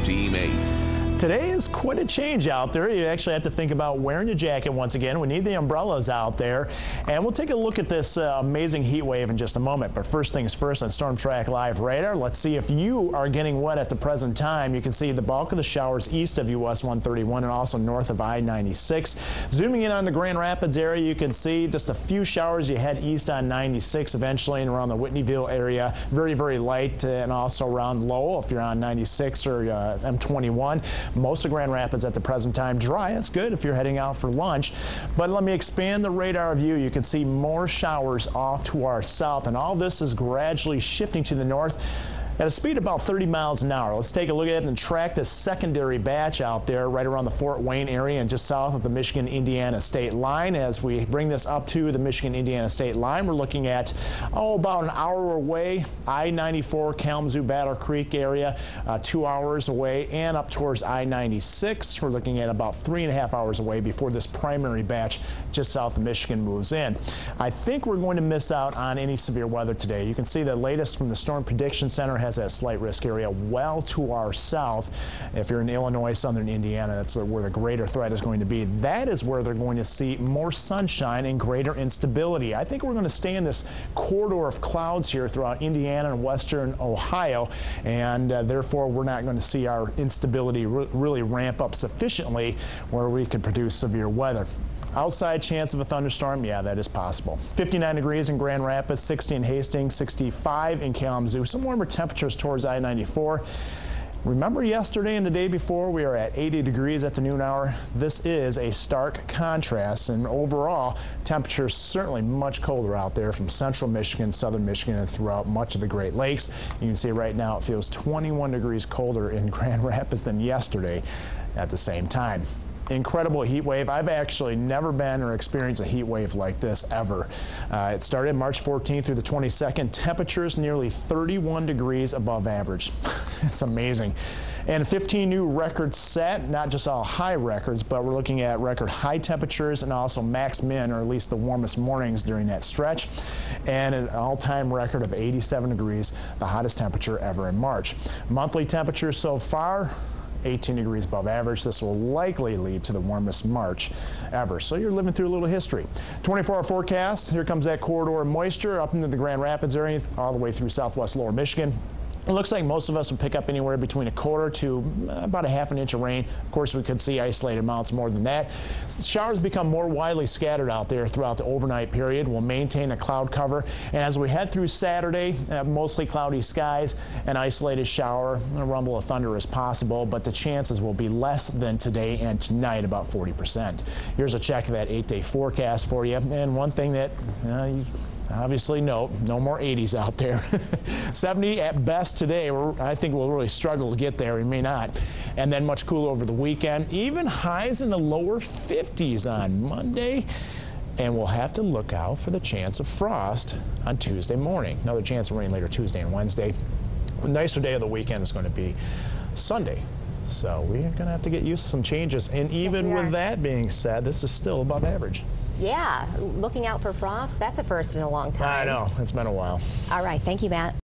Team 8. Today is quite a change out there. You actually have to think about wearing your jacket once again. We need the umbrellas out there. And we'll take a look at this amazing heat wave in just a moment. But first things first on Storm Track Live radar, let's see if you are getting wet at the present time. You can see the bulk of the showers east of US 131 and also north of I-96. Zooming in on the Grand Rapids area, you can see just a few showers. You head east on 96 eventually and around the Whitneyville area. Very, very light and also around Lowell if you're on 96 or M21. Most of Grand Rapids at the present time dry. That's good if you're heading out for lunch. But let me expand the radar view. You can see more showers off to our south, and all this is gradually shifting to the north at a speed of about 30 miles an hour. Let's take a look at it and track the secondary batch out there right around the Fort Wayne area and just south of the Michigan-Indiana state line. As we bring this up to the Michigan-Indiana state line, we're looking at, about an hour away, I-94 Kalamazoo Battle Creek area, 2 hours away, and up towards I-96. We're looking at about 3.5 hours away before this primary batch just south of Michigan moves in. I think we're going to miss out on any severe weather today. You can see the latest from the Storm Prediction Center has that slight risk area well to our south. If you're in Illinois, southern Indiana, that's where the greater threat is going to be. That is where they're going to see more sunshine and greater instability. I think we're going to stay in this corridor of clouds here throughout Indiana and western Ohio, and therefore we're not going to see our instability really ramp up sufficiently where we could produce severe weather. Outside chance of a thunderstorm, yeah, that is possible. 59 degrees in Grand Rapids, 60 in Hastings, 65 in Kalamazoo. Some warmer temperatures towards I-94. Remember yesterday and the day before we were at 80 degrees at the noon hour? This is a stark contrast, and overall temperatures certainly much colder out there from central Michigan, southern Michigan, and throughout much of the Great Lakes. You can see right now it feels 21 degrees colder in Grand Rapids than yesterday at the same time. Incredible heat wave. I've actually never been or experienced a heat wave like this ever. It started March 14th through the 22nd. Temperatures nearly 31 degrees above average. It's amazing. And 15 new records set, not just all high records, but we're looking at record high temperatures and also max min, or at least the warmest mornings during that stretch, and an all-time record of 87 degrees, the hottest temperature ever in March. Monthly temperatures so far, 18 degrees above average. This will likely lead to the warmest March ever. So you're living through a little history. 24-hour forecast. Here comes that corridor of moisture up into the Grand Rapids area, all the way through southwest lower Michigan. It looks like most of us will pick up anywhere between a quarter to about a half an inch of rain. Of course, we could see isolated amounts more than that. Showers become more widely scattered out there throughout the overnight period. We'll maintain a cloud cover. And as we head through Saturday, mostly cloudy skies, an isolated shower, a rumble of thunder is possible, but the chances will be less than today and tonight, about 40%. Here's a check of that 8-day forecast for you. And one thing that you obviously no more 80s out there. 70 at best today. I think we'll really struggle to get there. We may not. And then much cooler over the weekend. Even highs in the lower 50s on Monday. And we'll have to look out for the chance of frost on Tuesday morning. Another chance of rain later Tuesday and Wednesday. The nicer day of the weekend is going to be Sunday. So we're going to have to get used to some changes. And even with that being said, this is still above average. Yeah, looking out for frost, that's a first in a long time. I know, it's been a while. All right, thank you, Matt.